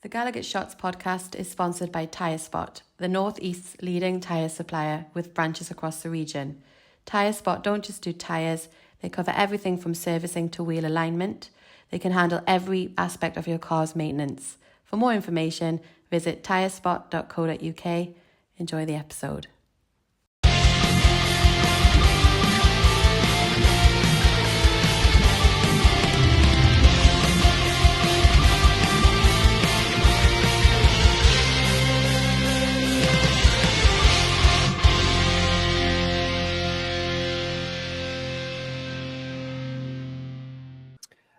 The GallowgateShots podcast is sponsored by Tyre Spot, the North East's leading tyre supplier with branches across the region. Tyre Spot don't just do tyres, they cover everything from servicing to wheel alignment. They can handle every aspect of your car's maintenance. For more information, visit tyrespot.co.uk. Enjoy the episode.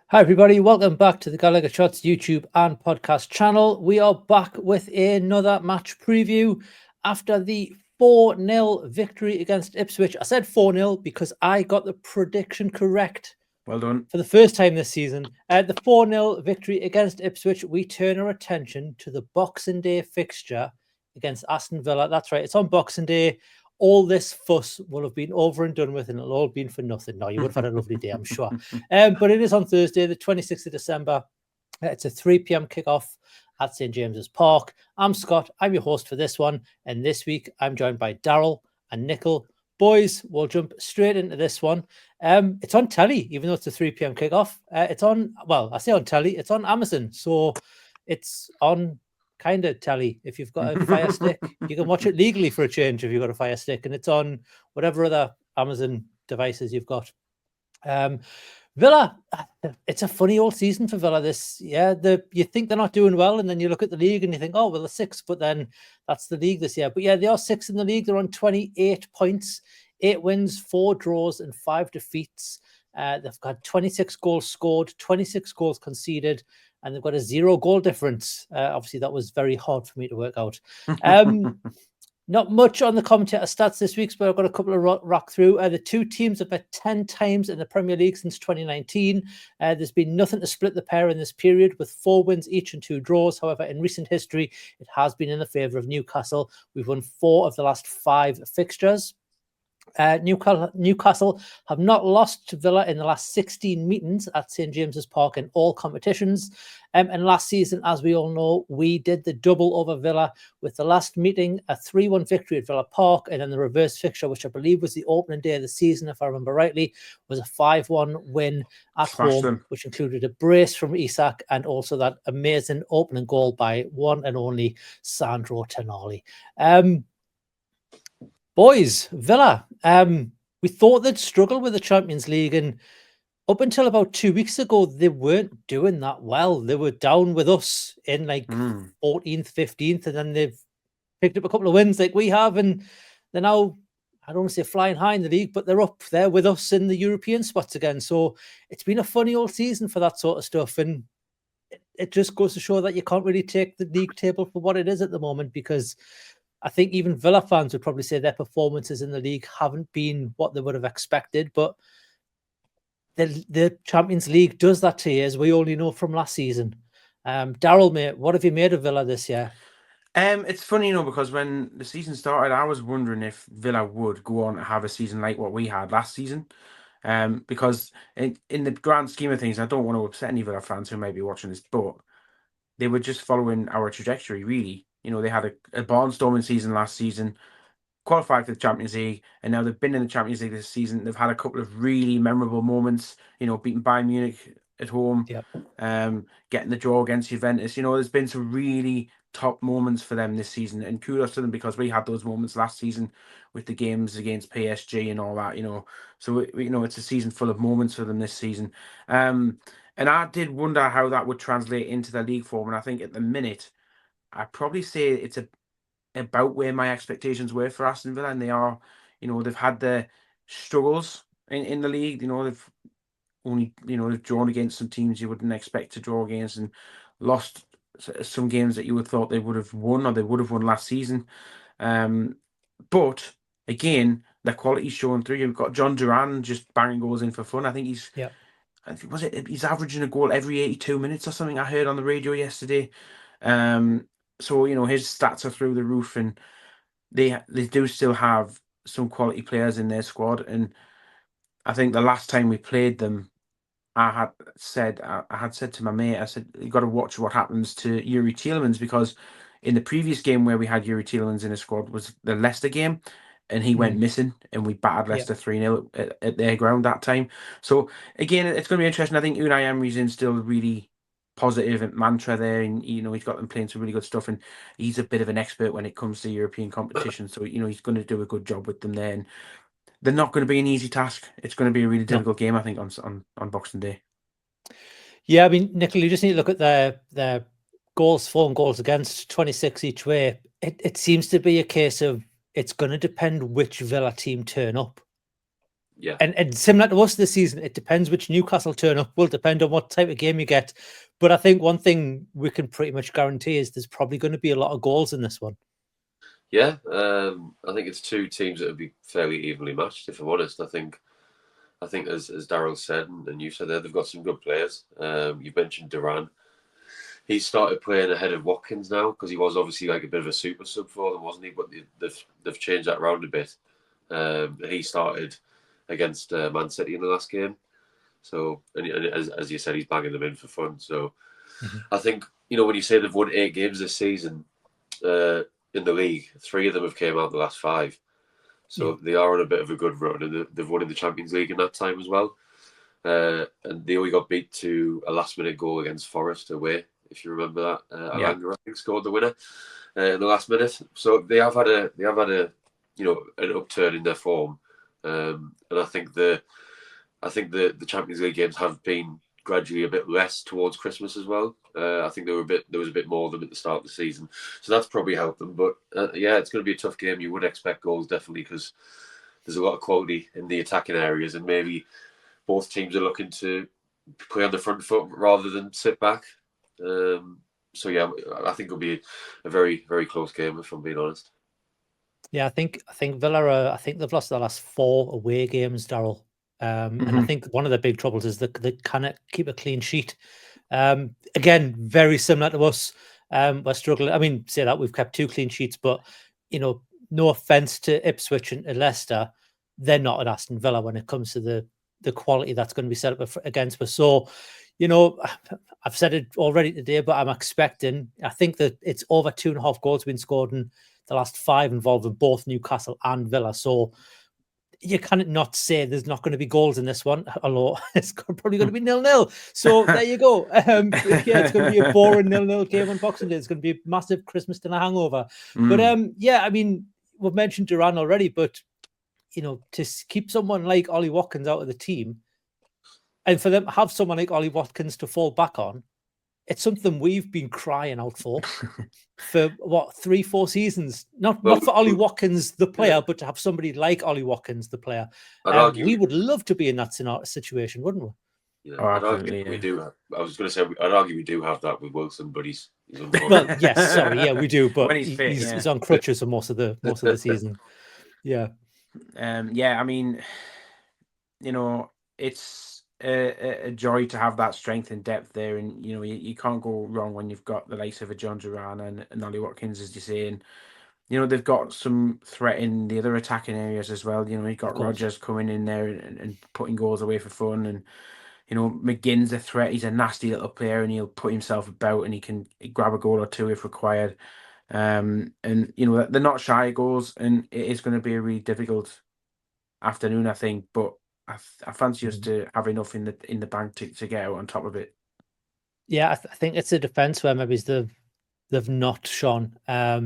Hi everybody, welcome back to the GallowgateShots YouTube and podcast channel. We are back with another match preview after the 4-0 victory against Ipswich. I said 4-0 because I got the prediction correct. Well done. For the first time this season. The 4-0 victory against Ipswich, we turn our attention to the Boxing Day fixture against Aston Villa. That's right, it's on Boxing Day. All this fuss will have been over and done with, and it'll all been for nothing. No, you would have had a lovely day, I'm sure. But it is on Thursday, the 26th of December. It's a 3 p.m. kickoff at St. James's Park. I'm Scott. I'm your host for this one. And this week, I'm joined by Daryl and Nichol. Boys, we'll jump straight into this one. It's on telly, even though it's a 3 p.m. kickoff. It's on, well, I say on telly, it's on Amazon. So it's on kind of telly. If you've got a Fire Stick, you can watch it legally for a change if you've got a Fire Stick, and it's on whatever other Amazon devices you've got. Villa, it's a funny old season for Villa this year. You think they're not doing well, and then you look at the league and you think, oh, well, they're sixth, but then that's the league this year. But yeah, they are sixth in the league. They're on 28 points, 8 wins, 4 draws, and 5 defeats. They've got 26 goals scored, 26 goals conceded, and they've got a 0 goal difference. Obviously, that was very hard for me to work out. Not much on the commentator stats this week, but I've got a couple of rock through. The two teams have met 10 times in the Premier League since 2019. There's been nothing to split the pair in this period, with 4 wins each and 2 draws. However, in recent history, it has been in the favour of Newcastle. We've won 4 of the last 5 fixtures. Newcastle have not lost to Villa in the last 16 meetings at St. James's Park in all competitions. And last season, as we all know, we did the double over Villa, with the last meeting a 3-1 victory at Villa Park, and then the reverse fixture, which I believe was the opening day of the season, if I remember rightly, was a 5-1 win at home, which included a brace from Isak and also that amazing opening goal by one and only Sandro Tonali. Boys, Villa, we thought they'd struggle with the Champions League, and up until about 2 weeks ago, they weren't doing that well. They were down with us in 14th, 15th, and then they've picked up a couple of wins like we have, and they're now, I don't want to say flying high in the league, but they're up there with us in the European spots again. So it's been a funny old season for that sort of stuff, and it just goes to show that you can't really take the league table for what it is at the moment, because I think even Villa fans would probably say their performances in the league haven't been what they would have expected. But the Champions League does that to you, as we only know from last season. Daryl, mate, what have you made of Villa this year? It's funny, because when the season started, I was wondering if Villa would go on to have a season like what we had last season. Because in the grand scheme of things, I don't want to upset any Villa fans who may be watching this, but they were just following our trajectory, really. They had a barnstorming season last season, qualified for the Champions League, and now they've been in the Champions League this season. They've had a couple of really memorable moments, beating Bayern Munich at home, getting the draw against Juventus. There's been some really top moments for them this season, and kudos to them, because we had those moments last season with the games against PSG and all that, So, it's a season full of moments for them this season. And I did wonder how that would translate into the league form, and I think at the minute, I'd probably say it's about where my expectations were for Aston Villa, and they are, they've had their struggles in the league. They've only, they've drawn against some teams you wouldn't expect to draw against, and lost some games that you would thought they would have won, or they would have won last season. But again, the quality's showing through. You've got John Duran just banging goals in for fun. I think he's he's averaging a goal every 82 minutes or something, I heard on the radio yesterday. So, his stats are through the roof, and they do still have some quality players in their squad. And I think the last time we played them, I had said to my mate, I said, you got to watch what happens to Yuri Tielemans, because in the previous game where we had Yuri Tielemans in a squad was the Leicester game, and he went missing, and we battered Leicester 3-0 at their ground that time. So again, it's going to be interesting. I think Unai Emery's instilled really positive mantra there, and he's got them playing some really good stuff, and he's a bit of an expert when it comes to European competition. So he's going to do a good job with them there. And they're not going to be an easy task. It's going to be a really difficult game, I think, on Boxing Day. Yeah, I mean, Nichol, you just need to look at their goals for and goals against, 26 each way. It seems to be a case of it's going to depend which Villa team turn up. Yeah. And similar to us this season, it depends which Newcastle turn up. Will depend on what type of game you get. But I think one thing we can pretty much guarantee is there's probably going to be a lot of goals in this one. Yeah, I think it's two teams that would be fairly evenly matched, if I'm honest. I think as Daryl said, and you said there, they've got some good players. You mentioned Duran. He started playing ahead of Watkins now, because he was obviously like a bit of a super sub for them, wasn't he? But they've changed that around a bit. He started against Man City in the last game. So, and as you said, he's banging them in for fun. So I think, when you say they've won 8 games this season in the league, 3 of them have came out the last 5. So they are on a bit of a good run, and they've won in the Champions League in that time as well. And they only got beat to a last-minute goal against Forest away, if you remember that. Alanga, I think, scored the winner in the last minute. So they have had a an upturn in their form, and I think the Champions League games have been gradually a bit less towards Christmas as well. I think there was a bit more of them at the start of the season, so that's probably helped them. But it's going to be a tough game. You would expect goals, definitely, because there's a lot of quality in the attacking areas, and maybe both teams are looking to play on the front foot rather than sit back. So yeah, I think it'll be a very, very close game, if I'm being honest. Yeah, I think Villa I think they've lost their last 4 away games, Daryl. And I think one of the big troubles is that they cannot keep a clean sheet. Again, very similar to us. We're struggling. I mean, say that we've kept 2 clean sheets, but no offense to Ipswich and Leicester, they're not at Aston Villa when it comes to the quality that's going to be set up against us. So, I've said it already today, but I'm expecting. I think that it's over 2.5 goals been scored in the last 5 involving both Newcastle and Villa. So you cannot not say there's not going to be goals in this one, although it's probably going to be 0-0. So there you go. It's going to be a boring 0-0 game on Boxing Day. It's going to be a massive Christmas dinner hangover. But I mean, we've mentioned Duran already, but to keep someone like Ollie Watkins out of the team, and for them to have someone like Ollie Watkins to fall back on, it's something we've been crying out for 3-4 seasons. Not for Ollie Watkins, the player, but to have somebody like Ollie Watkins, the player. We would love to be in that situation, wouldn't we? Yeah, absolutely. We do. I was going to say, I'd argue we do have that with Wilson, but he's well, yes, sorry, yeah, we do, but he's on crutches for most of the season. Yeah. I mean, it's a joy to have that strength and depth there, and you can't go wrong when you've got the likes of a John Duran and Ollie Watkins, as you say, and they've got some threat in the other attacking areas as well. You've got Rodgers coming in there and putting goals away for fun, and McGinn's a threat. He's a nasty little player, and he'll put himself about, and he can grab a goal or 2 if required. And they're not shy of goals, and it is going to be a really difficult afternoon, I think, but I fancy us to have enough in the bank to get out on top of it. Yeah, I think it's a defence where maybe they've not shone. I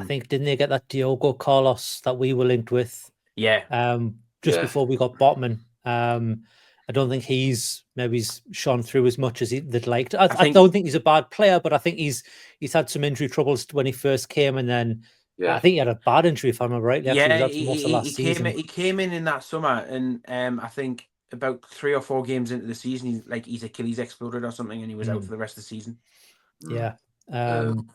think, didn't they get that Diogo Carlos that we were linked with? Yeah. Before we got Botman. I don't think he's shone through as much as they'd liked. I don't think he's a bad player, but I think he's had some injury troubles when he first came, and then I think he had a bad injury, if I remember right. He came in that summer, and I think about 3 or 4 games into the season, his Achilles exploded or something, and he was out for the rest of the season. Yeah, and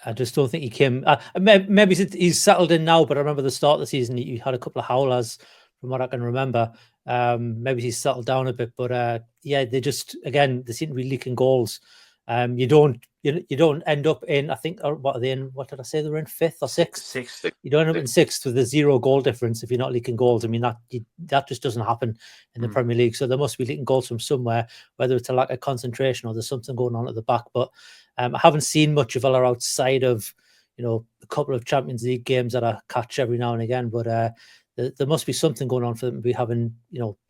I just don't think he came. Maybe he's settled in now, but I remember the start of the season he had a couple of howlers, from what I can remember. Maybe he's settled down a bit, but they seem to be leaking goals. You don't end up in, I think, or what are they in? What did I say? They were in 5th or 6th. Sixth. You don't end up in 6th with a 0 goal difference if you're not leaking goals. I mean, that just doesn't happen in the Premier League. So there must be leaking goals from somewhere, whether it's a lack of concentration or there's something going on at the back. But I haven't seen much of Villa outside of, a couple of Champions League games that I catch every now and again. But there must be something going on for them to be having,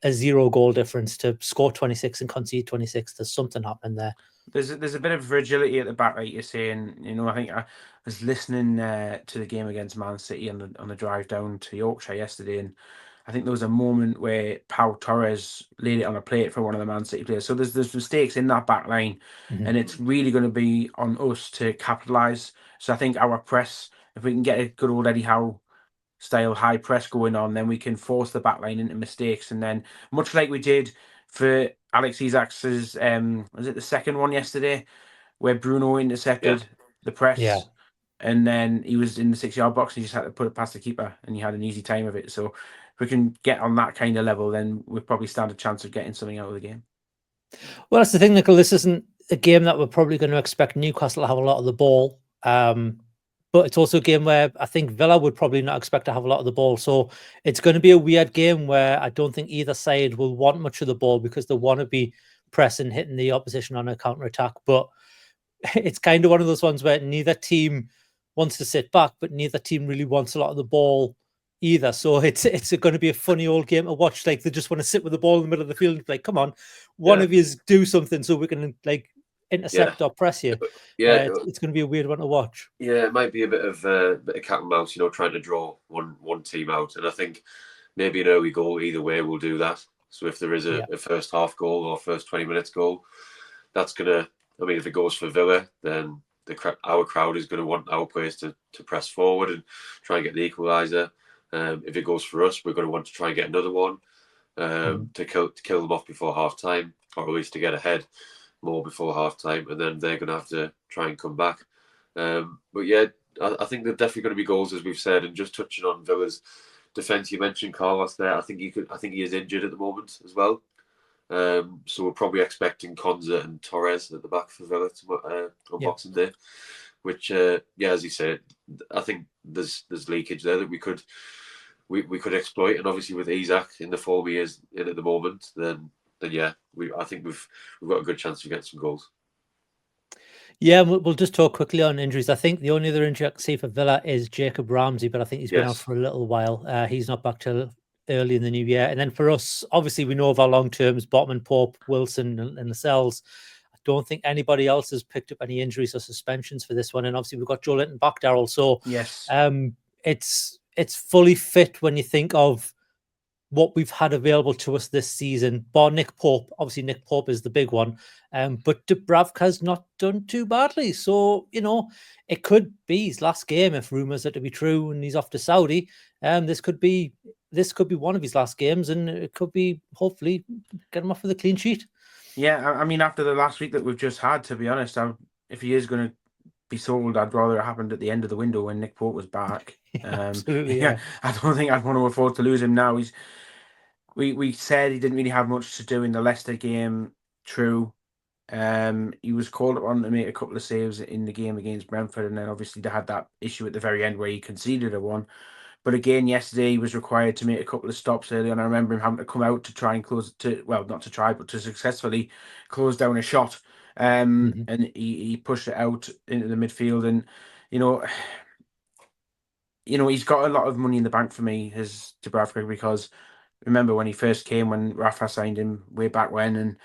a 0 goal difference to score 26 and concede 26. There's something happening there. There's a bit of fragility at the back, like you're saying. I think I was listening to the game against Man City on the drive down to Yorkshire yesterday, and I think there was a moment where Pau Torres laid it on a plate for one of the Man City players. So there's mistakes in that back line, and it's really going to be on us to capitalise. So I think our press, if we can get a good old Eddie Howe style high press going on, then we can force the back line into mistakes, and then much like we did for Alex Isak's, was it the second one yesterday, where Bruno intercepted the press, and then he was in the 6-yard box and he just had to put it past the keeper, and he had an easy time of it. So if we can get on that kind of level, then we'll probably stand a chance of getting something out of the game. Well, that's the thing, Nichol. This isn't a game that we're probably going to expect Newcastle to have a lot of the ball. But it's also a game where I think Villa would probably not expect to have a lot of the ball. So it's going to be a weird game where I don't think either side will want much of the ball because they want to be pressing, hitting the opposition on a counter-attack. But it's kind of one of those ones where neither team wants to sit back, but neither team really wants a lot of the ball either. So it's going to be a funny old game to watch. Like, they just want to sit with the ball in the middle of the field and be like, come on, one of you do something so we can, like, intercept or press you. It's going to be a weird one to watch. Yeah, it might be a bit of cat and mouse, trying to draw one team out, and I think maybe an early goal either way will do that. So if there is a first half goal or first 20 minutes goal, that's gonna. I mean, if it goes for Villa, then our crowd is going to want our players to press forward and try and get the equaliser. If it goes for us, we're going to want to try and get another one to kill them off before half time, or at least to get ahead more before half time, and then they're going to have to try and come back. But yeah, I think there are definitely going to be goals, as we've said. And just touching on Villa's defence, you mentioned Carlos there. I think he is injured at the moment as well. So we're probably expecting Konza and Torres at the back for Villa on Boxing Day, which as you said, I think there's leakage there that we could exploit. And obviously with Isak in the form he is in at the moment, then I think we've got a good chance to get some goals. Yeah, we'll just talk quickly on injuries. I think the only other injury I can see for Villa is Jacob Ramsey, but I think he's been out for a little while. He's not back till early in the new year. And then for us, obviously, we know of our long terms: Botman, Pope, Wilson, and Lascelles. I don't think anybody else has picked up any injuries or suspensions for this one. And obviously, we've got Joe Linton back, Daryl. So yes, it's fully fit when you think of what we've had available to us this season, bar Nick Pope. Obviously, Nick Pope is the big one. But Dubravka's not done too badly. So, it could be his last game if rumours are to be true and he's off to Saudi. This could be one of his last games, and it could be, hopefully, get him off with a clean sheet. Yeah, I mean, after the last week that we've just had, to be honest, if he is going to be sold, I'd rather it happened at the end of the window when Nick Pope was back. Absolutely, yeah. I don't think I'd want to afford to lose him now. We said he didn't really have much to do in the Leicester game. True. He was called upon to make a couple of saves in the game against Brentford, and then obviously they had that issue at the very end where he conceded a one. But again, yesterday he was required to make a couple of stops early, and I remember him having to come out to try and not to try, but to successfully close down a shot. And he pushed it out into the midfield, and he's got a lot of money in the bank for me, as Dubravka, because remember when he first came, when Rafa signed him way back when, and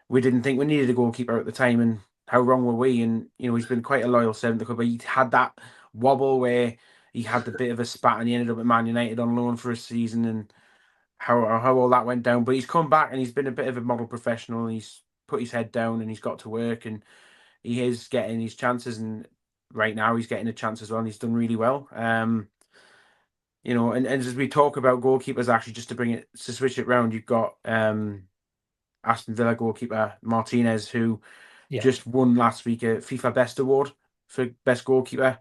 we didn't think we needed a goalkeeper at the time, and how wrong were we? And he's been quite a loyal servant to the club, but he had that wobble where he had the bit of a spat and he ended up at Man United on loan for a season, and how all that went down. But he's come back and he's been a bit of a model professional, and he's put his head down and he's got to work, and he is getting his chances, and right now he's getting a chance as well, and he's done really well. And as we talk about goalkeepers, actually, just to switch it round, you've got Aston Villa goalkeeper Martinez, who just won last week a FIFA Best Award for best goalkeeper.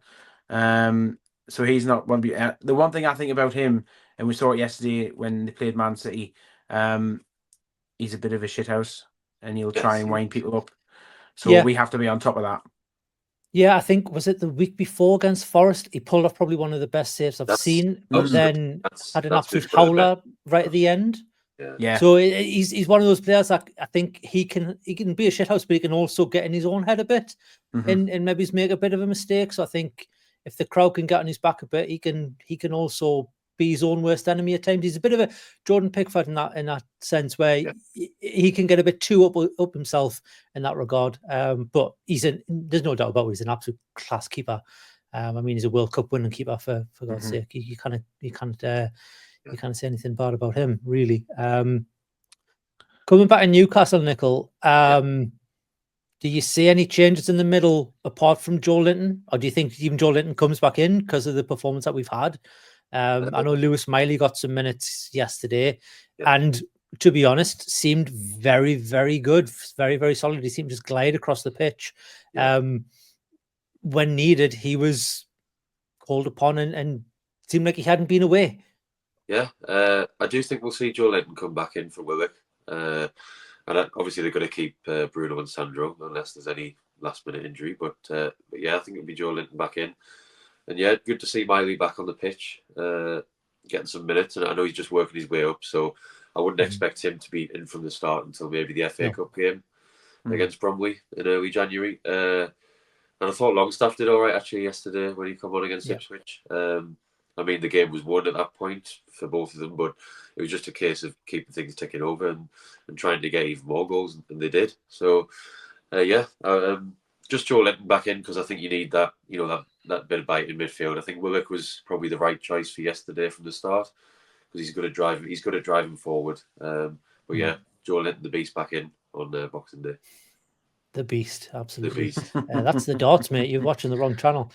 So he's not one. The one thing I think about him, and we saw it yesterday when they played Man City, he's a bit of a shithouse, and he'll try and wind people up. So Yeah. we have to be on top of that. Yeah, I think, was it the week before against Forest? He pulled off probably one of the best saves I've seen, but then had an absolute howler right at the end. Yeah. So he's one of those players that I think he can be a shithouse, but he can also get in his own head a bit and maybe make a bit of a mistake. So I think if the crowd can get on his back a bit, he can also be his own worst enemy at times. He's a bit of a Jordan Pickford in that sense, where he can get a bit too up himself in that regard. But there's no doubt about it, he's an absolute class keeper. I mean, he's a World Cup winning keeper for God's sake. You can't say anything bad about him, really. Coming back to Newcastle, Nichol, do you see any changes in the middle apart from Joe Linton? Or do you think even Joe Linton comes back in because of the performance that we've had? I know Lewis Miley got some minutes yesterday, and to be honest, seemed very, very good, very, very solid. He seemed to just glide across the pitch. When needed, he was called upon and seemed like he hadn't been away. Yeah, I do think we'll see Joe Linton come back in for Willock. And obviously they're going to keep Bruno and Sandro unless there's any last-minute injury. But yeah, I think it'll be Joe Linton back in. And yeah, good to see Miley back on the pitch, getting some minutes. And I know he's just working his way up, so I wouldn't expect him to be in from the start until maybe the FA Cup game against Bromley in early January. And I thought Longstaff did all right actually yesterday when he come on against Ipswich. I mean, the game was won at that point for both of them, but it was just a case of keeping things ticking over and trying to get even more goals, and they did. So, just Joe Linton back in because I think you need that, that bit of bite in midfield. I think Willock was probably the right choice for yesterday from the start because he's good at driving forward. But yeah, Joe Linton, the beast, back in on Boxing Day. The beast, absolutely. The beast. That's the darts, mate. You're watching the wrong channel.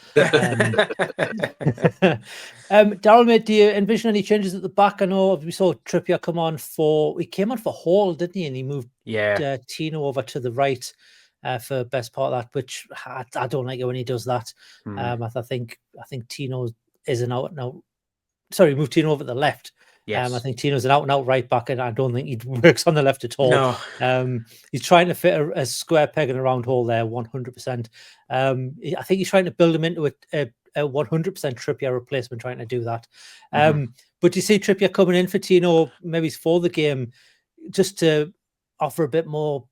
Daryl, mate, do you envision any changes at the back? I know we saw Trippier come on he came on for Hall, didn't he? And he moved Tino over to the right for best part of that, which I don't like it when he does that. I think Tino is an out and out. Sorry, moved Tino over to the left. Yes. I think Tino's an out-and-out right back, and I don't think he works on the left at all. No. He's trying to fit a square peg in a round hole there, 100%. I think he's trying to build him into a 100% Trippier replacement, trying to do that. But do you see Trippier coming in for Tino, maybe for the game, just to offer a bit more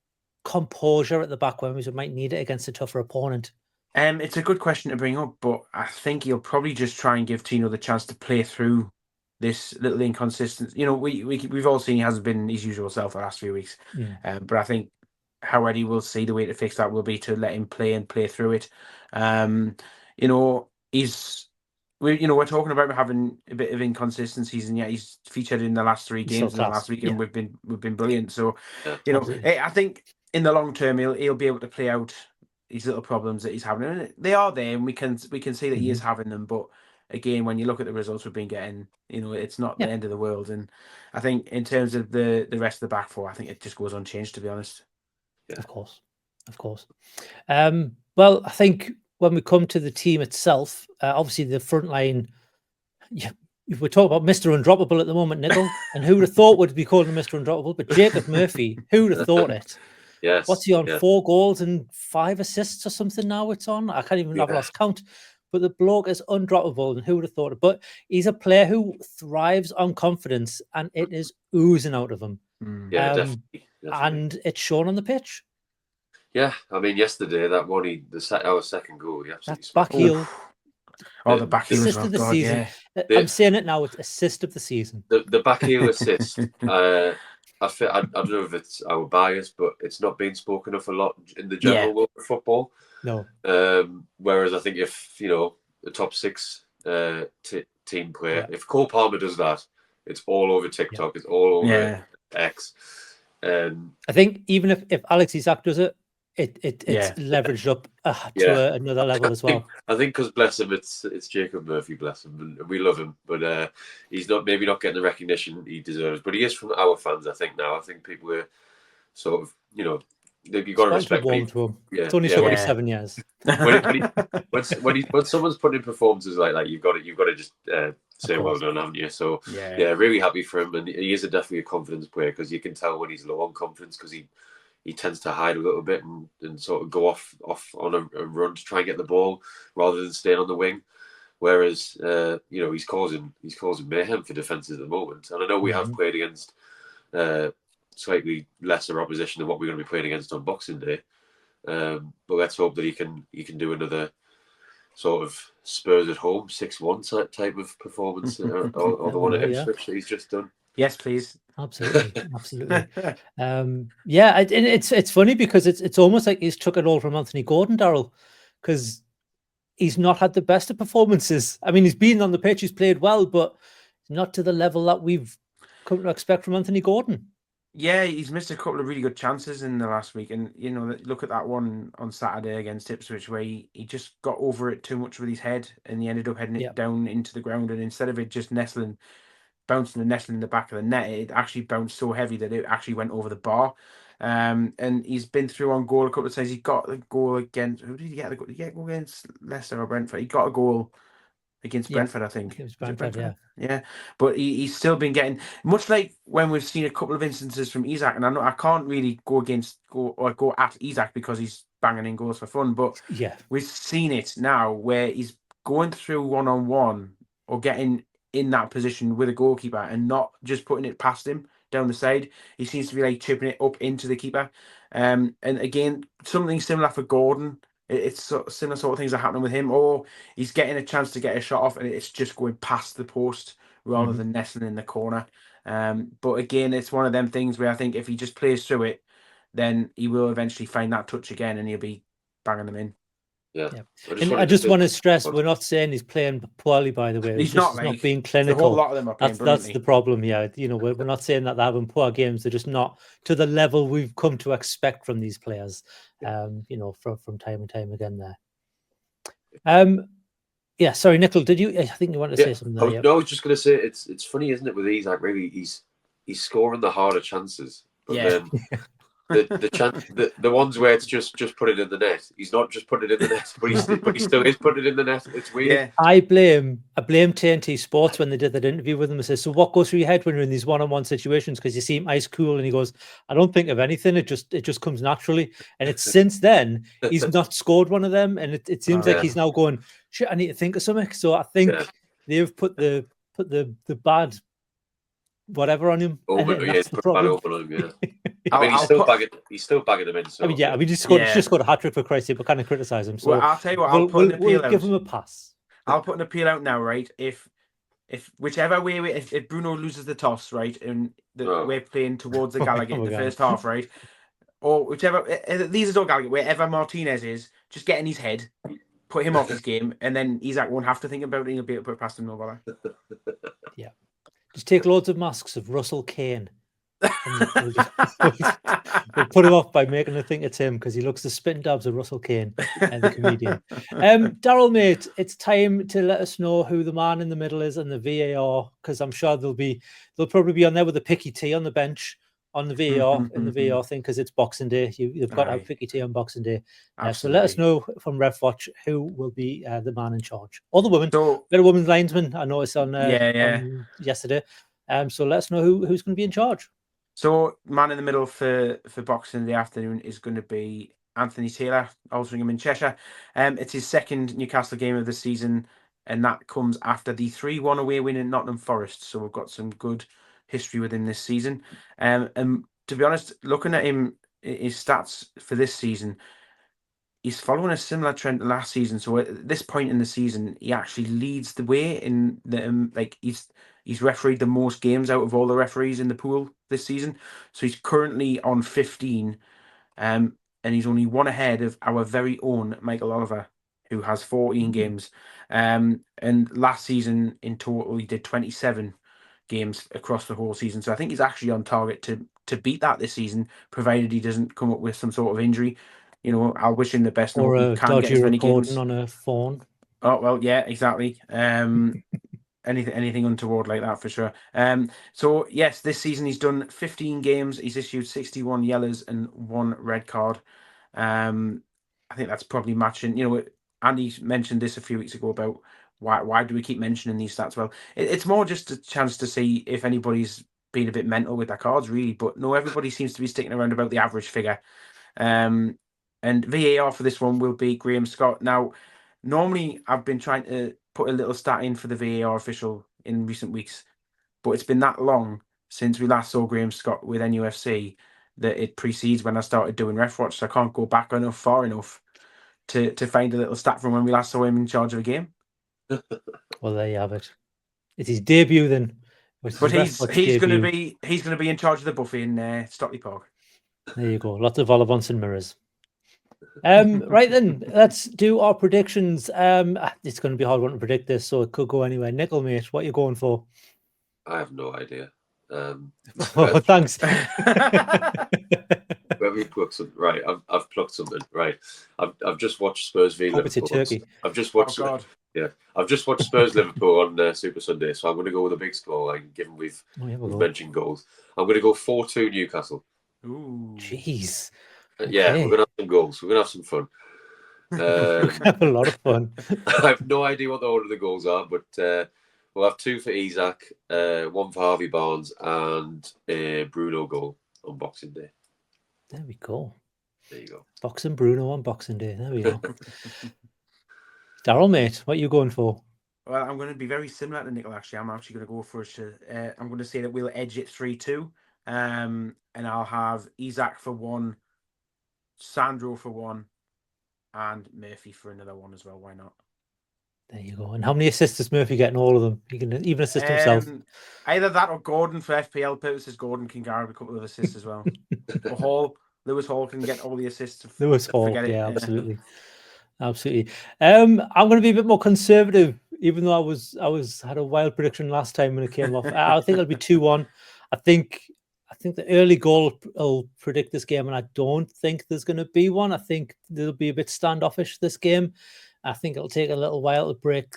composure at the back when we might need it against a tougher opponent? It's a good question to bring up, but I think he'll probably just try and give Tino the chance to play through this little inconsistency. We've all seen he hasn't been his usual self the last few weeks. But I think how Eddie will see the way to fix that will be to let him play through it. We're talking about having a bit of inconsistencies, and yet he's featured in the last 3 games in the last week, and we've been brilliant. So, I think in the long term he'll be able to play out these little problems that he's having. And they are there, and we can see that he is having them, but again, when you look at the results we've been getting, it's not the end of the world. And I think in terms of the rest of the back four, I think it just goes unchanged, to be honest. Yeah. Of course. Well, I think when we come to the team itself, obviously the front line, we're talking about Mr. Undroppable at the moment, Nichol, and who would have thought would be called him Mr. Undroppable? But Jacob Murphy, who would have thought it? Yes. What's he on? 4 goals and 5 assists or something now it's on? I can't even I've lost count. But the bloke is undroppable, and who would have thought it? But he's a player who thrives on confidence, and it is oozing out of him. Yeah, definitely. And it's shown on the pitch. Yeah, I mean, yesterday that one, our second goal, that's back heel. The back heel assist of the season. Yeah. I'm saying it now. It's assist of the season. The back heel assist. I don't know if it's our bias, but it's not being spoken of a lot in the general world of football. No. Whereas I think if the top 6 team player, if Cole Palmer does that, it's all over TikTok, it's all over X. I think even if Alex Isak does it, it's leveraged up to another level as well. I think because bless him, it's Jacob Murphy, bless him, and we love him, but he's not getting the recognition he deserves. But he is from our fans, I think. Now I think people are sort of you've got to respect him. Yeah, it's only 27 years. When someone's putting in performances like that, you've got to just say well done, haven't you? So really happy for him, and he is definitely a confidence player because you can tell when he's low on confidence because he he tends to hide a little bit and sort of go off on a run to try and get the ball rather than staying on the wing. Whereas he's causing mayhem for defences at the moment. And I know we have played against slightly lesser opposition than what we're going to be playing against on Boxing Day. But let's hope that he can do another sort of Spurs at home 6-1 type of performance, or the one at Ipswich that he's just done. Yes, please. Absolutely. It's funny because it's almost like he's took it all from Anthony Gordon, Daryl, because he's not had the best of performances. I mean, he's been on the pitch, he's played well, but not to the level that we've come to expect from Anthony Gordon. Yeah, he's missed a couple of really good chances in the last week. And, look at that one on Saturday against Ipswich where he just got over it too much with his head and he ended up heading it down into the ground. And instead of it just bouncing and nestling in the back of the net, it actually bounced so heavy that it actually went over the bar. And he's been through on goal a couple of times. He got a goal against... Who did he get? Did he get a goal against Leicester or Brentford? He got a goal against Brentford, I think. It was Brentford, yeah. But he's still been getting, much like when we've seen a couple of instances from Isak, and I can't really go at Isak because he's banging in goals for fun, but we've seen it now where he's going through one-on-one or getting in that position with a goalkeeper and not just putting it past him down the side. He seems to be like chipping it up into the keeper. And again, something similar for Gordon. It's similar sort of things are happening with him, or he's getting a chance to get a shot off and it's just going past the post rather than nestling in the corner. But again, it's one of them things where I think if he just plays through it, then he will eventually find that touch again and he'll be banging them in. Yeah. I just want to stress, we're not saying he's playing poorly, by the way. He's not being clinical. A whole lot of them are playing that's the problem. Yeah, we're not saying that they're having poor games. They're just not to the level we've come to expect from these players. From time and time again there. Yeah, sorry, Nichol, did you? I think you wanted to say something there. No, I was just going to say it's funny, isn't it, with Isak? Really, he's scoring the harder chances, but then the ones where it's just put it in the net. He's not just put it in the net, but he still is putting it in the net. It's weird. Yeah. I blame TNT Sports when they did that interview with him and says, so what goes through your head when you're in these one-on-one situations? Because you seem ice cool, and he goes, I don't think of anything. It just comes naturally. And it's since then he's not scored one of them, and it seems like he's now going, shit, I need to think of something. So I think they've put the bad whatever on him. That's the problem. On him, I mean, he's still bagging them in. So. I mean, just scored a hat-trick for Christ, but kind of criticise him. So I'll tell you what, I'll put an appeal out. Give him a pass. I'll put an appeal out now, right? If whichever way, if Bruno loses the toss, right, and we're playing towards the Gallowgate in the first half, right, or whichever, these are all Gallowgate, wherever Martinez is, just get in his head, put him off his game, and then Isak won't have to think about it. He'll be able to put it past him, no bother. Yeah. Just take loads of masks of Russell Kane. We'll put him off by making her think it's him because he looks the spitting dabs of Russell Kane, the comedian. Daryl, mate, it's time to let us know who the man in the middle is and the VAR, because I'm sure they'll probably be on there with a picky T on the bench on the VAR in the VAR thing because it's Boxing Day. You've got to have picky T on Boxing Day. So let us know from Ref Watch who will be the man in charge, or the woman. So, we had a woman's linesman I noticed on yesterday. So let us know who's going to be in charge. So, man in the middle for Boxing Day afternoon is going to be Anthony Taylor, Altrincham in Cheshire. It's his second Newcastle game of the season, and that comes after the 3-1 away win in Nottingham Forest. So we've got some good history with him this season. And to be honest, looking at him, his stats for this season, he's following a similar trend to last season. So at this point in the season, he actually leads the way in the he's refereed the most games out of all the referees in the pool this season. So he's currently on 15, and he's only one ahead of our very own Michael Oliver, who has 14 games. And last season in total, he did 27 games across the whole season. So I think he's actually on target to beat that this season, provided he doesn't come up with some sort of injury. I'll wish him the best. Or a dodgy recording on a phone. Oh, well, yeah, exactly. Anything untoward like that for sure. So yes, this season he's done 15 games. He's issued 61 yellows and 1 red card. I think that's probably matching. Andy mentioned this a few weeks ago about why do we keep mentioning these stats? Well, it's more just a chance to see if anybody's being a bit mental with their cards, really. But no, everybody seems to be sticking around about the average figure. And VAR for this one will be Graham Scott. Now, normally I've been trying to put a little stat in for the VAR official in recent weeks, but it's been that long since we last saw Graham Scott with NUFC that it precedes when I started doing ref watch, so I can't go back far enough to find a little stat from when we last saw him in charge of a game. Well, there you have it. It's his debut then. But he's going to be in charge of the buffet in Stockley Park. There you go. Lots of volleyball and mirrors. Right then, let's do our predictions. It's going to be a hard one to predict this, so it could go anywhere. Nichol, mate, what are you going for? I have no idea. Oh, thanks. Where we plucked some, right? I've plucked something. Right. I've just watched Spurs v Liverpool. Turkey. I've just watched. I've just watched Spurs Liverpool on Super Sunday, so I'm going to go with a big score. Like, given we've mentioned goals, I'm going to go 4-2 Newcastle. Ooh, jeez. Yeah, we're going to have some goals. We're going to have some fun. Have a lot of fun. I have no idea what the order of the goals are, but we'll have 2 for Isak, 1 for Harvey Barnes, and a Bruno goal on Boxing Day. There we go. There you go. Boxing Bruno on Boxing Day. There we go. Daryl, mate, what are you going for? Well, I'm going to be very similar to Nichol, actually. I'm actually going to go for I'm going to say that we'll edge it 3-2. And I'll have Isak for 1, Sandro for 1, and Murphy for another 1 as well. Why not? There you go. And how many assists does Murphy getting? All of them. He can even assist himself. Either that or Gordon for FPL purposes. Gordon can grab a couple of assists as well. Or Lewis Hall can get all the assists. Lewis Hall, yeah, absolutely. Absolutely. I'm going to be a bit more conservative, even though I had a wild prediction last time when it came off. I think it'll be 2-1. I think the early goal will predict this game, and I don't think there's going to be one. I think there'll be a bit standoffish this game. I think it'll take a little while to break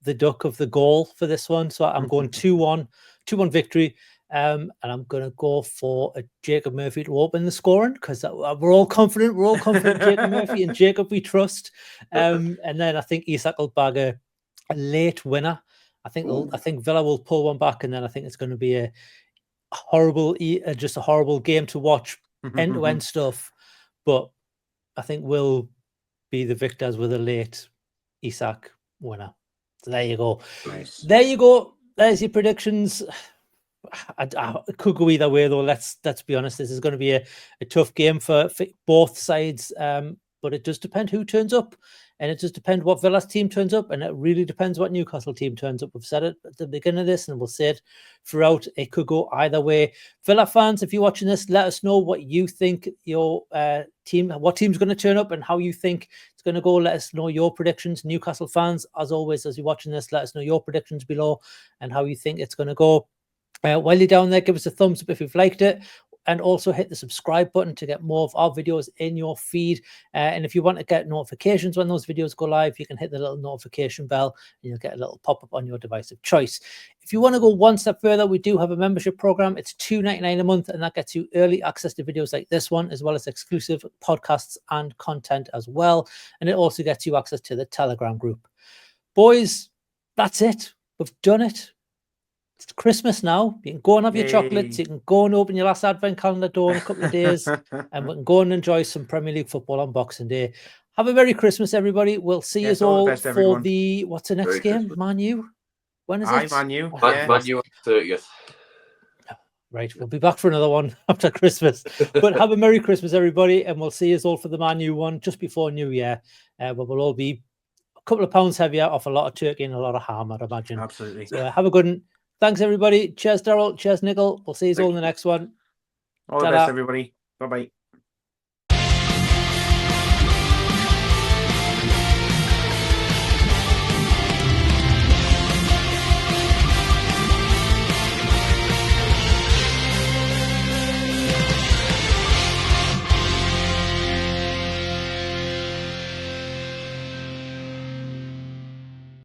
the duck of the goal for this one. So I'm going 2-1 victory. And I'm going to go for a Jacob Murphy to open the scoring, because we're all confident. We're all confident Jacob Murphy, and Jacob we trust. And then I think Isak will bag a late winner. I think Villa will pull one back, and then I think it's going to be a horrible game to watch, end-to-end stuff. But I think we'll be the victors with a late Isak winner. So there you go. Nice. There you go. There's your predictions. It could go either way, though. Let's be honest. This is going to be a tough game for both sides, but it does depend who turns up, and it does depend what Villa's team turns up, and it really depends what Newcastle team turns up. We've said it at the beginning of this, and we'll say it throughout. It could go either way. Villa fans, if you're watching this, let us know what you think your what team's going to turn up and how you think it's going to go. Let us know your predictions. Newcastle fans, as always, as you're watching this, let us know your predictions below and how you think it's going to go. While you're down there, give us a thumbs up if you've liked it, and also hit the subscribe button to get more of our videos in your feed. And if you want to get notifications when those videos go live, you can hit the little notification bell and you'll get a little pop-up on your device of choice. If you want to go one step further, we do have a membership program. It's $2.99 a month, and that gets you early access to videos like this one, as well as exclusive podcasts and content as well. And it also gets you access to the Telegram group. Boys, that's it. We've done it. It's Christmas now. You can go and have your chocolates. You can go and open your last advent calendar door in a couple of days, and we can go and enjoy some Premier League football on Boxing Day. Have a Merry Christmas, everybody. We'll see you all best, for everyone. what's the next Merry game? Christmas. Man U? When is it? Man U. Man U 30th. Right, we'll be back for another one after Christmas. But have a Merry Christmas, everybody, and we'll see you all for the Man U one just before New Year. But we'll all be a couple of pounds heavier off a lot of turkey and a lot of ham, I'd imagine. Absolutely. So have a good one. Thanks, everybody. Cheers, Daryl. Cheers, Nichol. We'll see you all in the next one. All the best, everybody. Bye-bye.